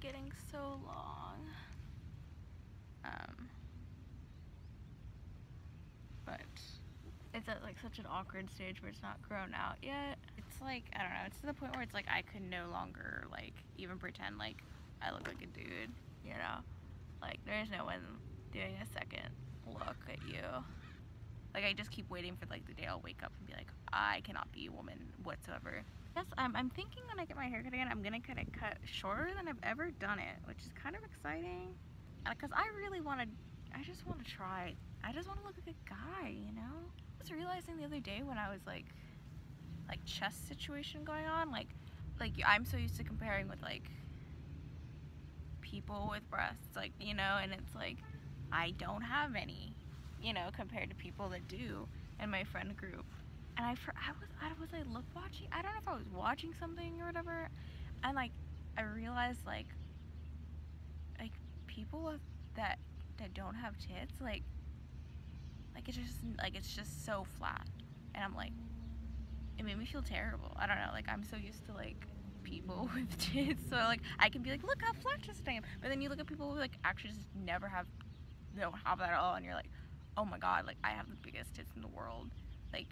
getting so long. But it's at like such an awkward stage where it's not grown out yet. It's like, I don't know, it's to the point where it's like I could no longer like even pretend like I look like a dude, you know? Like there's no one doing a second look at you. Like I just keep waiting for like the day I'll wake up and be like, I cannot be a woman whatsoever. Yes, I'm thinking when I get my hair cut again, I'm gonna get it cut shorter than I've ever done it, which is kind of exciting. Because I really want to, I just want to try. I just want to look like a guy, you know? I was realizing the other day when I was like chest situation going on, like I'm so used to comparing with like people with breasts, like, you know, and it's like I don't have any, you know, compared to people that do in my friend group. And I was like look watching, I don't know if I was watching something or whatever, and like I realized like people with that don't have tits, like it's just so flat, and I'm like, it made me feel terrible. I don't know, like I'm so used to like people with tits, so like I can be like, look how flat chested I am, but then you look at people who like actually just never have, don't have that at all, and you're like, oh my god, like I have the biggest tits in the world, like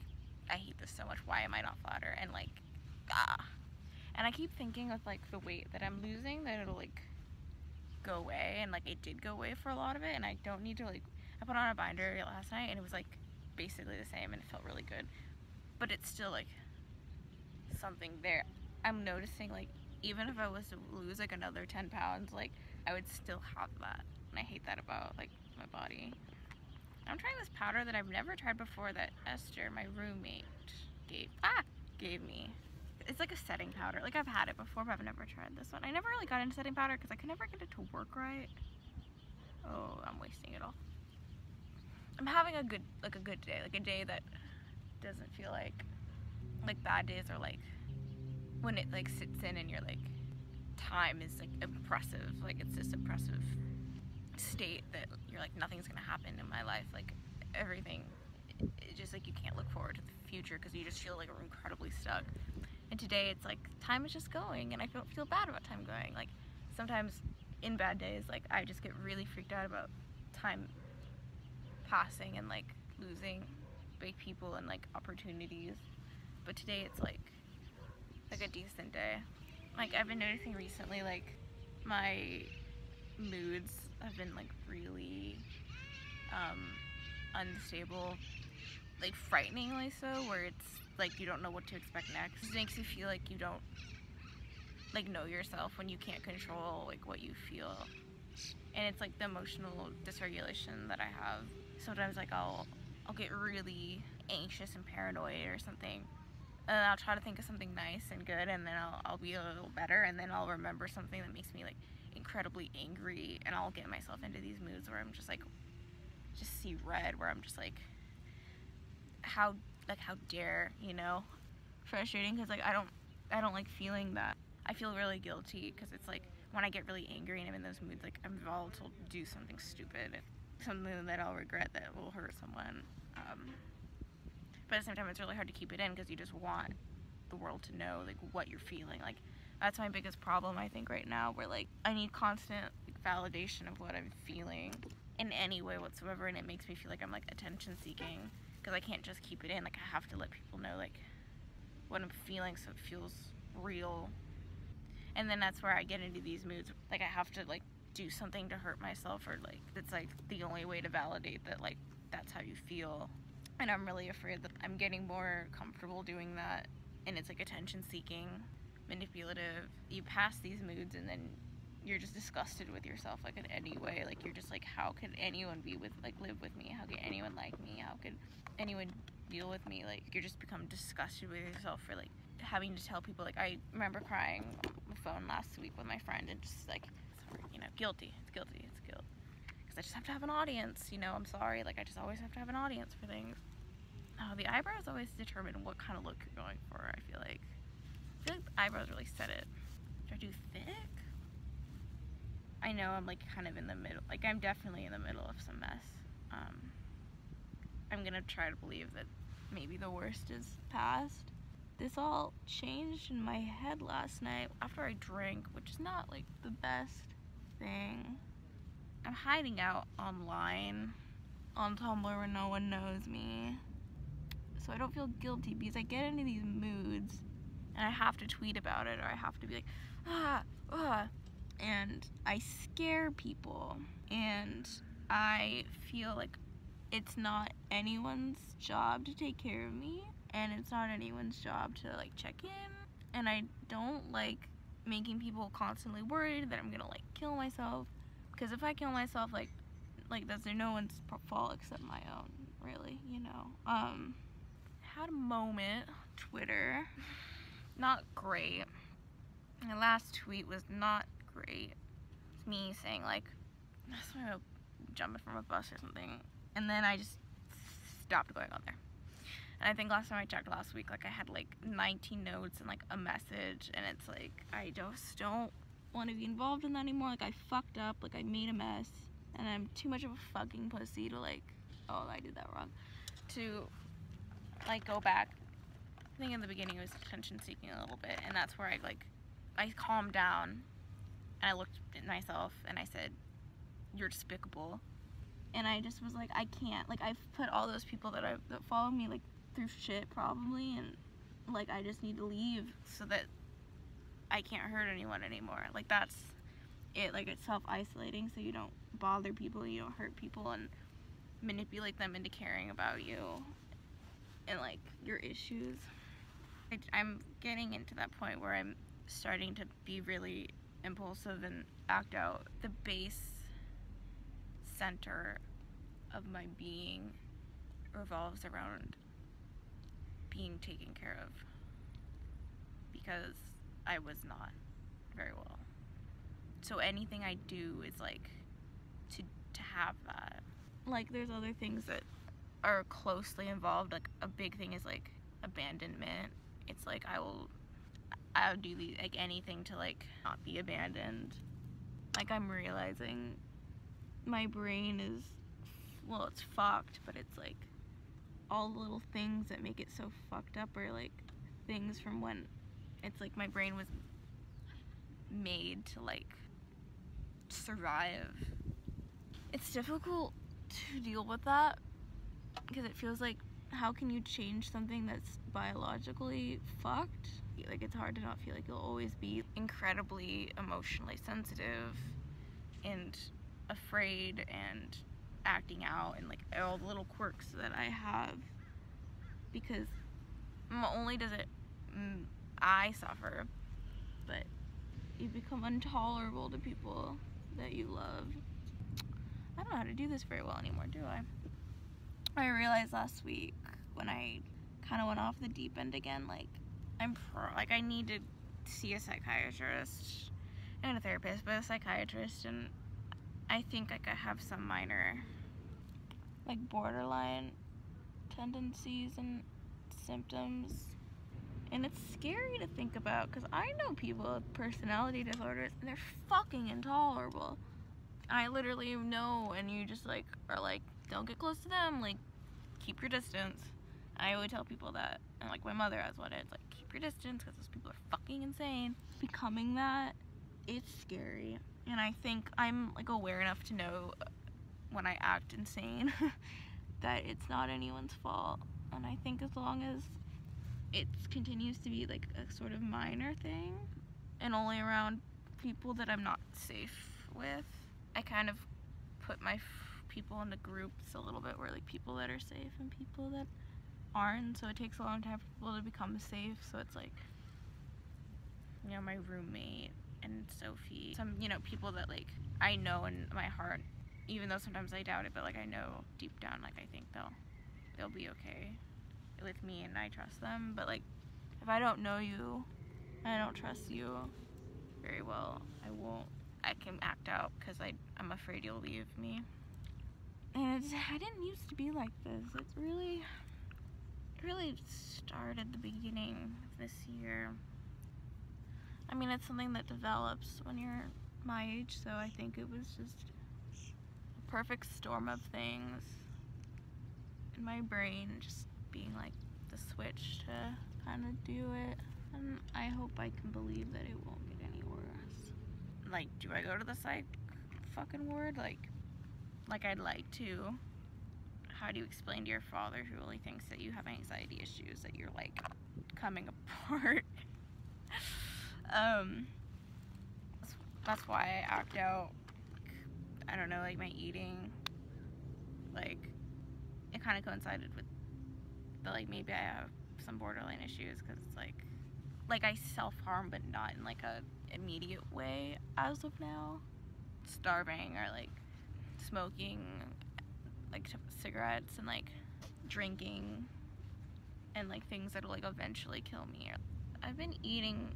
I hate this so much, why am I not flatter? And like, and I keep thinking with like the weight that I'm losing that it'll like go away, and like it did go away for a lot of it, and I don't need to like, I put on a binder last night and it was like basically the same and it felt really good, but it's still like something there. I'm noticing like even if I was to lose like another 10 pounds, like I would still have that, and I hate that about like my body. I'm trying this powder that I've never tried before that Esther, my roommate, gave me. It's like a setting powder. Like I've had it before, but I've never tried this one. I never really got into setting powder because I could never get it to work right. Oh, I'm wasting it all. I'm having a good day, like a day that doesn't feel like bad days are like when it like sits in and you're like, time is like oppressive, like it's this oppressive state that you're like, nothing's gonna happen in my life, like everything, it's just like you can't look forward to the future because you just feel like we're incredibly stuck. And today it's like time is just going, and I don't feel bad about time going. Like sometimes in bad days, like I just get really freaked out about time passing and like losing big people and like opportunities. But today it's like a decent day. Like I've been noticing recently, like my moods have been like really unstable, like frighteningly so, where it's like you don't know what to expect next. It makes you feel like you don't like know yourself when you can't control like what you feel, and it's like the emotional dysregulation that I have. Sometimes like I'll get really anxious and paranoid or something, and then I'll try to think of something nice and good, and then I'll be a little better, and then I'll remember something that makes me like incredibly angry, and I'll get myself into these moods where I'm just like, just see red, where I'm just like, how dare, you know? Frustrating because like I don't like feeling that. I feel really guilty because it's like when I get really angry and I'm in those moods, like I'm volatile to do something stupid, something that I'll regret, that will hurt someone. But at the same time, it's really hard to keep it in because you just want the world to know like what you're feeling. Like that's my biggest problem, I think, right now, where like I need constant like, validation of what I'm feeling in any way whatsoever, and it makes me feel like I'm like attention seeking because I can't just keep it in. Like I have to let people know like what I'm feeling so it feels real. And then that's where I get into these moods, like I have to like do something to hurt myself, or like it's like the only way to validate that like that's how you feel. And I'm really afraid that I'm getting more comfortable doing that, and it's like attention seeking, manipulative. You pass these moods and then you're just disgusted with yourself, like in any way. Like you're just like, how could anyone be with, like live with me? How could anyone like me? How could anyone deal with me? Like you're just become disgusted with yourself for like having to tell people. Like I remember crying on the phone last week with my friend and just like, sorry, you know, guilty, it's guilt. Because I just have to have an audience, you know, I'm sorry, like I just always have to have an audience for things. Oh, the eyebrows always determine what kind of look you're going for, I feel like. The eyebrows really set it. Do I do thick? I know I'm like kind of in the middle, like I'm definitely in the middle of some mess. I'm gonna try to believe that maybe the worst is past. this all changed in my head last night after I drank, which is not like the best thing. I'm hiding out online on Tumblr where no one knows me, so I don't feel guilty, because I get into these moods and I have to tweet about it, or I have to be like, and I scare people, and I feel like it's not anyone's job to take care of me, and it's not anyone's job to like check in, and I don't like making people constantly worried that I'm gonna like kill myself, because if I kill myself, like that's no one's fault except my own, really, you know. Had a moment, Twitter, not great. My last tweet was not great. It's me saying like, I don't know, jumping from a bus or something, and then I just stopped going on there. And I think last time I checked last week, like I had like 19 notes and like a message, and it's like, I just don't want to be involved in that anymore. Like I fucked up, like I made a mess, and I'm too much of a fucking pussy to like, oh, I did that wrong, to like go back. I think in the beginning it was attention seeking a little bit, and that's where I calmed down and I looked at myself and I said, you're despicable. And I just was like, I can't, like I've put all those people that follow me like through shit probably, and like I just need to leave so that I can't hurt anyone anymore. Like that's it. Like it's self-isolating, so you don't bother people, you don't hurt people and manipulate them into caring about you and like your issues. I'm getting into that point where I'm starting to be really impulsive and act out. The base center of my being revolves around being taken care of, because I was not very well. So anything I do is like to have that. Like there's other things that are closely involved. Like a big thing is like abandonment. It's like I'll do like anything to like not be abandoned. Like I'm realizing my brain is, well, it's fucked, but it's like all the little things that make it so fucked up are like things from when it's like my brain was made to like survive. It's difficult to deal with that because it feels like, how can you change something that's biologically fucked? Like it's hard to not feel like you'll always be incredibly emotionally sensitive and afraid and acting out and like all the little quirks that I have, because not only does it I suffer, but you become intolerable to people that you love. I don't know how to do this very well anymore, do I? I realized last week when I kind of went off the deep end again, like I need to see a psychiatrist and a therapist, but a psychiatrist, and I think like I have some minor like borderline tendencies and symptoms, and it's scary to think about because I know people with personality disorders and they're fucking intolerable. I literally know, and you just like are like, don't get close to them, like keep your distance. I always tell people that, and like my mother has one, it's like keep your distance because those people are fucking insane. Becoming that, it's scary, and I think I'm like aware enough to know when I act insane that it's not anyone's fault, and I think as long as it continues to be like a sort of minor thing and only around people that I'm not safe with, I kind of put my people into groups a little bit where like people that are safe and people that aren't, so it takes a long time for people to become safe. So it's like, you know, my roommate and Sophie, some, you know, people that like I know in my heart, even though sometimes I doubt it, but like I know deep down, like I think they'll be okay with me and I trust them. But like if I don't know you and I don't trust you very well, I can act out because I'm afraid you'll leave me. And I didn't used to be like this. It really started the beginning of this year. I mean, it's something that develops when you're my age, so I think it was just a perfect storm of things in my brain just being like the switch to kind of do it, and I hope I can believe that it won't get any worse. Like, do I go to the psych fucking ward? Like I'd like to. How do you explain to your father, who really thinks that you have anxiety issues, that you're like coming apart? That's why I act out. I don't know, like my eating, like it kind of coincided with the, like, maybe I have some borderline issues, because it's like I self-harm, but not in like a immediate way as of now. Starving, or like smoking like cigarettes, and like drinking, and like things that'll like eventually kill me. I've been eating,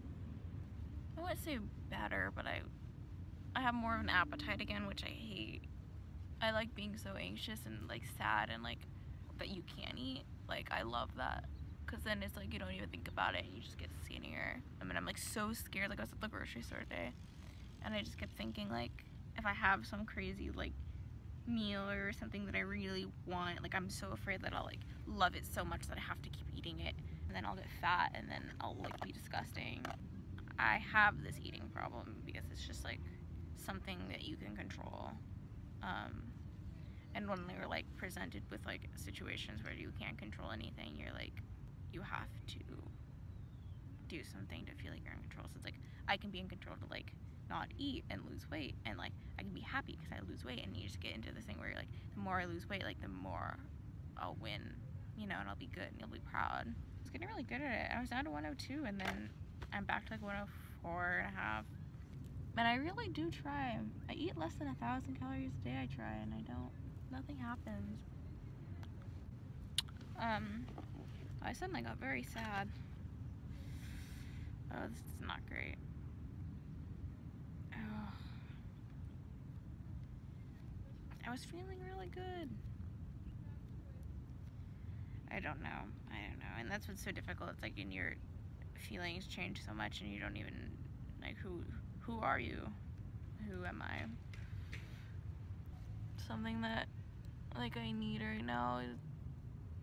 I wouldn't say better, but I have more of an appetite again, which I hate. I like being so anxious and like sad, and like that you can't eat. Like, I love that, because then it's like you don't even think about it and you just get skinnier. I mean, I'm like so scared. Like, I was at the grocery store today and I just kept thinking, like, if I have some crazy like meal or something that I really want, like, I'm so afraid that I'll like love it so much that I have to keep eating it, and then I'll get fat, and then I'll like be disgusting. I have this eating problem because it's just like something that you can control. And when you're like presented with like situations where you can't control anything, you're like, you have to do something to feel like you're in control. So it's like, I can be in control to like not eat and lose weight, and like I can be happy because I lose weight, and you just get into this thing where you're like, the more I lose weight, like the more I'll win, you know, and I'll be good and you'll be proud. I was getting really good at it. I was down to 102, and then I'm back to like 104 and a half. And I really do try. I eat less than 1,000 calories a day. I try, and I don't. Nothing happens. I suddenly got very sad. Oh, this is not great. Oh. I was feeling really good. I don't know. And that's what's so difficult. It's like, in your feelings change so much, and you don't even, like, who are you? Who am I? Something that, like, I need right now is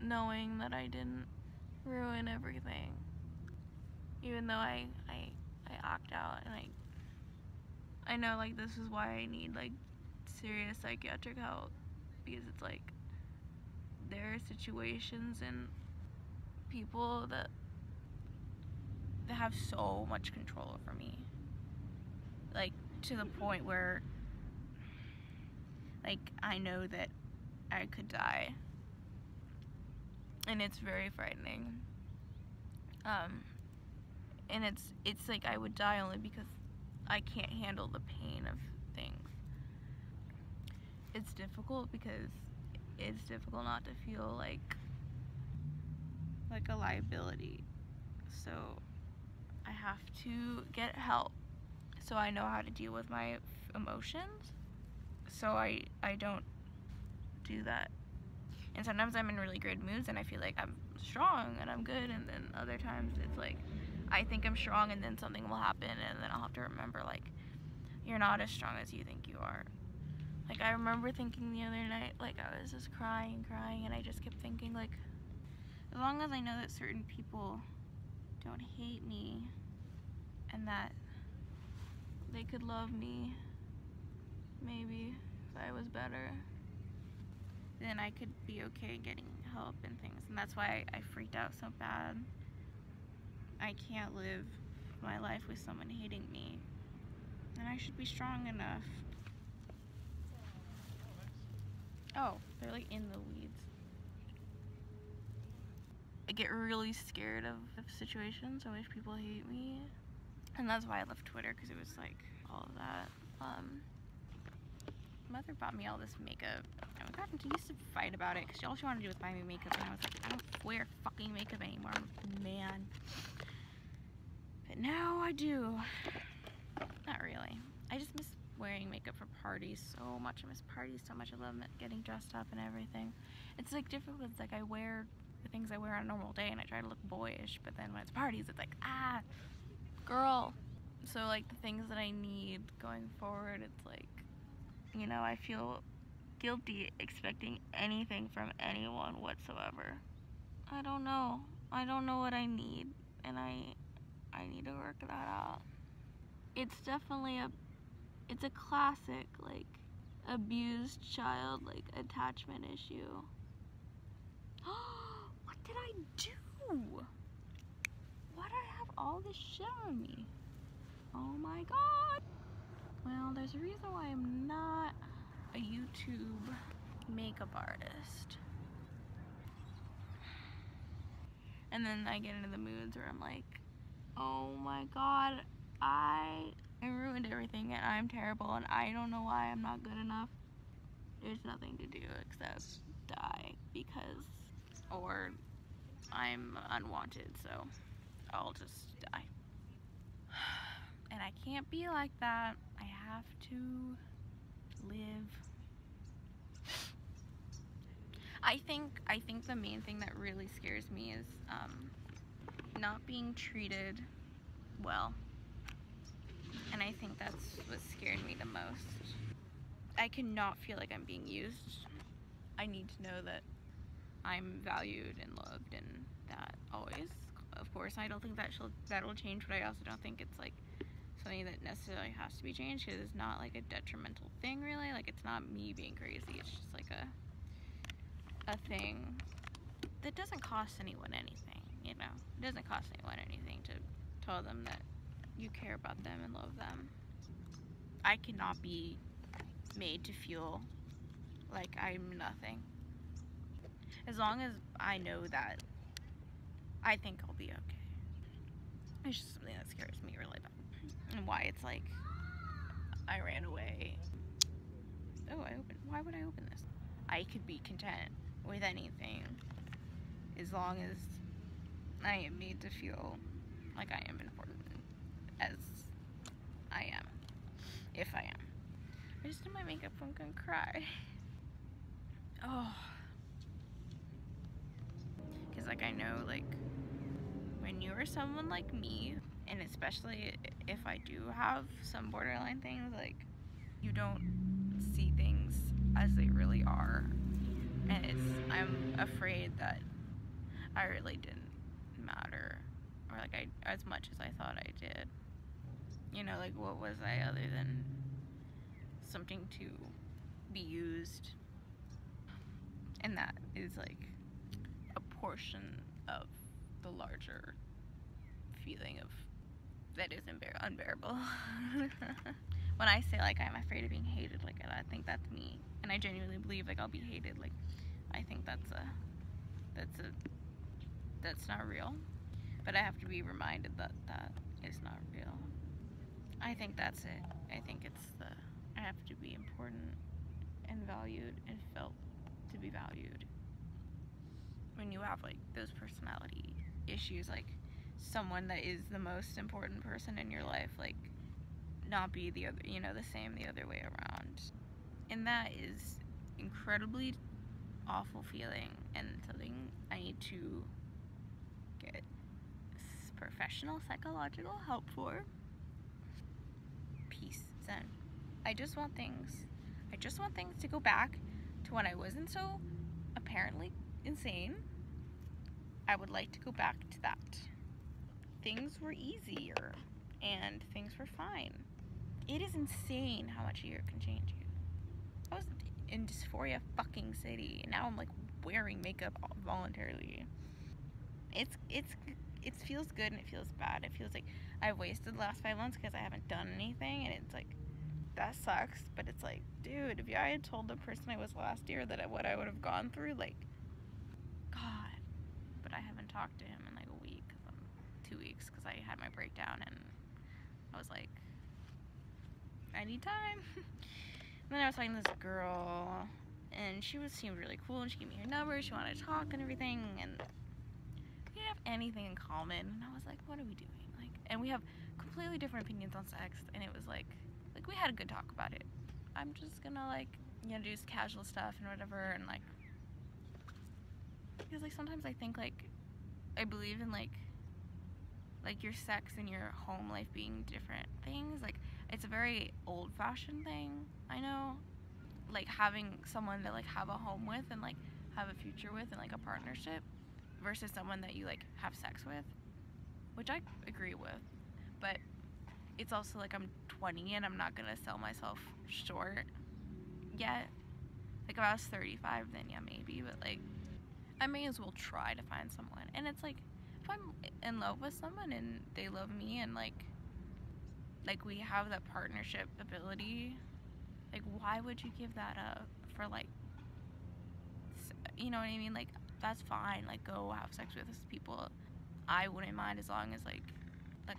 knowing that I didn't ruin everything. Even though I act out, and I know, like, this is why I need, like, serious psychiatric help, because it's like, there are situations and people that have so much control over me, like, to the point where, like, I know that I could die, and it's very frightening. And it's like I would die only because I can't handle the pain of things. It's difficult because it's difficult not to feel like a liability. So I have to get help so I know how to deal with my emotions, so I don't do that. And sometimes I'm in really great moods and I feel like I'm strong and I'm good, and then other times it's like I think I'm strong and then something will happen, and then I'll have to remember, like, you're not as strong as you think you are. Like, I remember thinking the other night, like, I was just crying, and I just kept thinking, like, as long as I know that certain people don't hate me, and that they could love me, maybe, if I was better, then I could be okay getting help and things. And that's why I freaked out so bad. I can't live my life with someone hating me, and I should be strong enough. Oh, they're like in the weeds. I get really scared of situations in which people hate me, and that's why I left Twitter, because it was like all of that. Mother bought me all this makeup, and we got used to fight about it because all she wanted to do was buy me makeup, and I was like, I don't wear fucking makeup anymore, I'm a man. But now I do. Not really. I just miss wearing makeup for parties so much. I miss parties so much. I love getting dressed up and everything. It's like difficult. It's like I wear the things I wear on a normal day and I try to look boyish, but then when it's parties, it's like, ah, girl. So like the things that I need going forward, it's like, you know, I feel guilty expecting anything from anyone whatsoever. I don't know what I need. and I need to work that out. It's definitely it's a classic, like, abused child, like, attachment issue. What did I do? Why do I have all this shit on me? Oh my god. Well, there's a reason why I'm not a YouTube makeup artist. And then I get into the moods where I'm like, oh my god, I ruined everything and I'm terrible and I don't know why I'm not good enough. There's nothing to do except die because, or I'm unwanted, so I'll just die. And I can't be like that. I have to live. I think the main thing that really scares me is not being treated well. And I think that's what scared me the most. I cannot feel like I'm being used. I need to know that I'm valued and loved, and that always. Of course, I don't think that'll change, but I also don't think it's like something that necessarily has to be changed, because it's not like a detrimental thing, really. Like, it's not me being crazy. It's just like a thing that doesn't cost anyone anything, you know? It doesn't cost anyone anything to tell them that you care about them and love them. I cannot be made to feel like I'm nothing. As long as I know that, I think I'll be okay. It's just something that scares me really bad. And why it's like, I ran away. Oh, why would I open this? I could be content with anything as long as I am made to feel like I am important, as I am, if I am. I just did my makeup, I'm gonna cry. Oh. Because, like, I know, like, when you are someone like me, and especially if I do have some borderline things, like, you don't see things as they really are. And I'm afraid that I really didn't matter, or like as much as I thought I did. You know, like, what was I other than something to be used? And that is like a portion of the larger feeling of that is unbearable. When I say, like, I'm afraid of being hated, like, I think that's me, and I genuinely believe, like, I'll be hated. Like, I think that's not real, but I have to be reminded that that is not real. I think that's it. I think it's I have to be important and valued and felt to be valued. When you have, like, those personality issues, like, someone that is the most important person in your life, like, not be the other, you know, the same the other way around. And that is incredibly awful feeling, and something I need to get professional psychological help for. Peace, zen. I just want things to go back to when I wasn't so apparently insane. I would like to go back to that. Things were easier and things were fine. It is insane how much a year can change you. I was in Dysphoria fucking City, and now I'm, like, wearing makeup voluntarily. It feels good and it feels bad. It feels like I've wasted the last 5 months because I haven't done anything, and it's like, that sucks. But it's like, dude, if I had told the person I was last year that what I would have gone through, like, God. But I haven't talked to him in, like, a week, 2 weeks, because I had my breakdown, and I was like, I need time. And then I was talking to this girl, and she seemed really cool, and she gave me her number, she wanted to talk and everything, and we didn't have anything in common. And I was like, what are we doing? Like, and we have completely different opinions on sex, and it was like we had a good talk about it. I'm just gonna, like, you know, do casual stuff and whatever, and, like, because, like, sometimes I think, like, I believe in, like your sex and your home life being different things. Like, it's a very old-fashioned thing, I know, like, having someone to, like, have a home with and, like, have a future with and, like, a partnership, versus someone that you, like, have sex with, which I agree with, but it's also like I'm 20 and I'm not gonna sell myself short yet. Like, if I was 35, then yeah, maybe, but like, I may as well try to find someone. And it's like, if I'm in love with someone and they love me and like we have that partnership ability, like, why would you give that up for like, you know what I mean? Like, that's fine, like, go have sex with people. I wouldn't mind, as long as like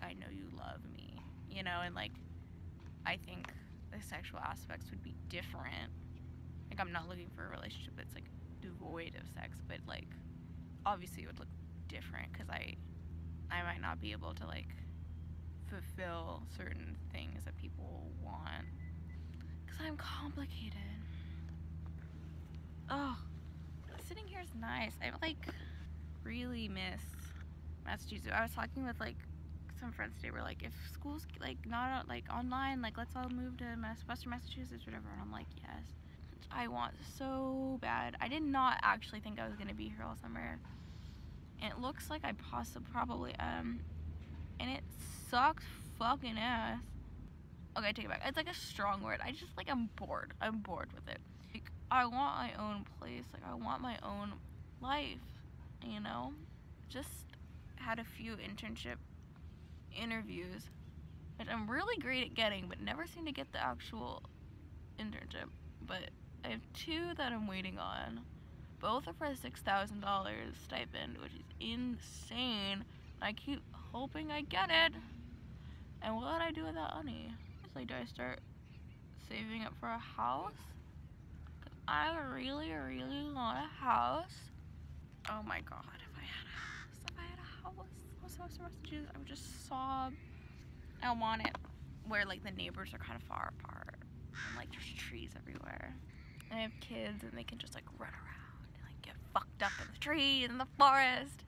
I know you love me, you know. And like, I think the sexual aspects would be different. Like, I'm not looking for a relationship that's like devoid of sex, but like, obviously it would look different, because I might not be able to like fulfill certain things that people want, because I'm complicated. Oh, sitting here is nice. I like really miss Massachusetts. I was talking with like some friends today. We're like, if school's like not like online, like, let's all move to Western Massachusetts, whatever. And I'm like, yes, I want so bad. I did not actually think I was gonna be here all summer, and it looks like I probably am, and it sucks fucking ass. Okay, I take it back. It's like a strong word. I just like, I'm bored with it. Like, I want my own place. Like, I want my own life, you know. Just had a few internship interviews, which I'm really great at getting, but never seem to get the actual internship. But I have 2 that I'm waiting on. Both are for a $6,000 stipend, which is insane. I keep hoping I get it. And what would I do with that money? Like, do I start saving up for a house? 'Cause I really, really want a house. Oh my god, if I had a house, Massachusetts, I would just sob. I want it where like the neighbors are kind of far apart, and like there's trees everywhere, and I have kids and they can just like run around and like get fucked up in the trees in the forest.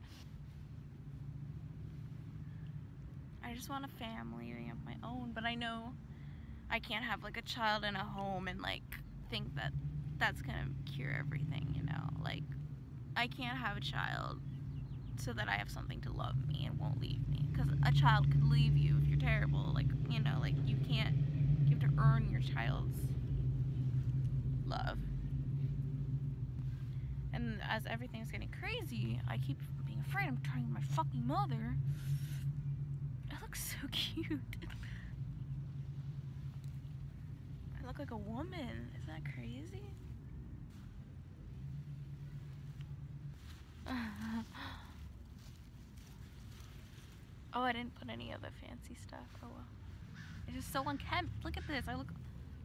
I just want a family of my own, but I know I can't have like a child in a home and like think that that's gonna cure everything, you know. Like, I can't have a child so that I have something to love me and won't leave me, because a child could leave you if you're terrible. Like, you know, like, you have to earn your child's love. And as everything's getting crazy, I keep being afraid I'm turning my fucking mother. I look so cute. I look like a woman. Isn't that crazy? Oh, I didn't put any of the fancy stuff. Oh well. It's just so unkempt. Look at this.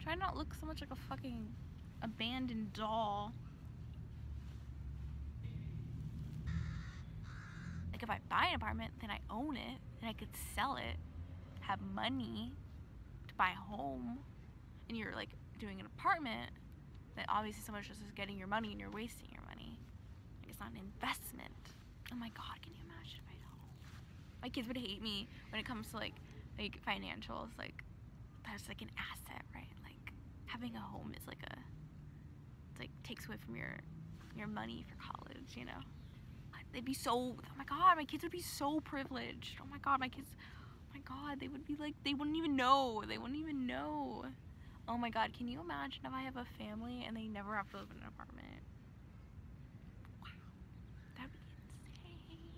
Try not look so much like a fucking abandoned doll. Like, if I buy an apartment, then I own it, and I could sell it, have money to buy a home. And you're like doing an apartment, then obviously someone's just getting your money and you're wasting your money. Like, it's not an investment. Oh my god, can you imagine if I had a home? My kids would hate me when it comes to like financials. Like, that's like an asset, right? Like, having a home is like it's like takes away from your money for college, you know. They'd be so, oh my god, my kids would be so privileged. Oh my god, my kids, oh my god, they would be like, they wouldn't even know. Oh my god, can you imagine if I have a family and they never have to live in an apartment? Wow, that'd be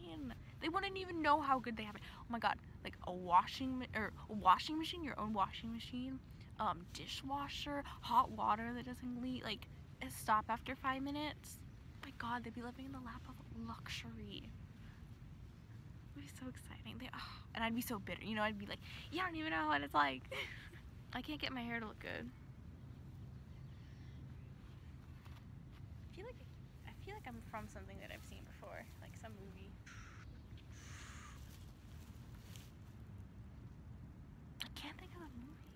insane. They wouldn't even know how good they have it. Oh my god, like a washing machine, your own washing machine, dishwasher, hot water that doesn't leak, like stop after 5 minutes. Oh my god, they'd be living in the lap of luxury. It would be so exciting. And I'd be so bitter, you know. I'd be like, you don't even know what it's like. I can't get my hair to look good. I feel like I'm from something that I've seen before, like some movie. I can't think of a movie.